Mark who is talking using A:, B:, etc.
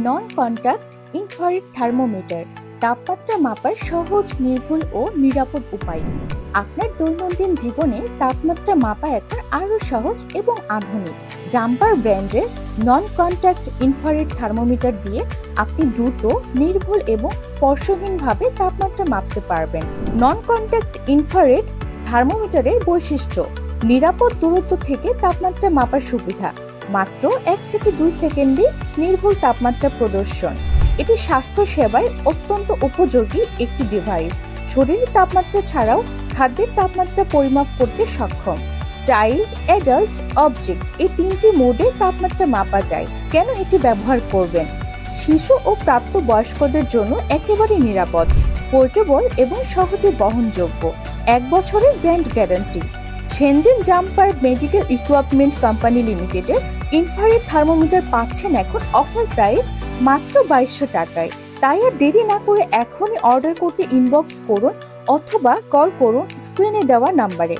A: Non contact infrared thermometer তাপমাত্রা মাপার সহজ, নির্ভুল ও নিরাপদ উপায়। আপনার দৈনন্দিন জীবনে তাপমাত্রা মাপা এখন আরও সহজ এবং আধুনিক। জাম্পার ব্র্যান্ডের নন কন্টাক্ট ইনফ্রারেড থার্মোমিটার দিয়ে আপনি দ্রুত, নির্ভুল এবং স্পর্শহীনভাবে তাপমাত্রা মাপতে পারবেন। নন কন্টাক্ট ইনফ্রারেড থার্মোমিটারের বৈশিষ্ট্য: নিরাপদ দূরত্ব থেকে তাপমাত্রা মাপার সুবিধা, মাত্র 1 থেকে 2 সেকেন্ডে নির্ভুল তাপমাত্রা প্রদর্শন। এটি স্বাস্থ্য সেবায় অত্যন্ত উপযোগী একটি ডিভাইস। শরীরের তাপমাত্রা ছাড়াও খাদ্যের তাপমাত্রা পরিমাপ করতে সক্ষম। চাইল্ড, অ্যাডাল্ট, অবজেক্ট এই 3টি মোডে তাপমাত্রা মাপা যায়। কেন এটি ব্যবহার করবেন? শিশু ও প্রাপ্তবয়স্কদের জন্য একেবারে নিরাপদ, পোর্টেবল এবং সহজে বহনযোগ্য। 1 বছরের brand guarantee. Shenzhen jumper medical equipment company লিমিটেডের ইনফ্রারেড থার্মোমিটার পাচ্ছেন এখন অফার প্রাইস মাত্র 2200 টাকায়। তাই আর দেরি না করে এখনই অর্ডার করতে ইনবক্স করুন অথবা কল করুন স্ক্রিনে দেওয়া নাম্বারে।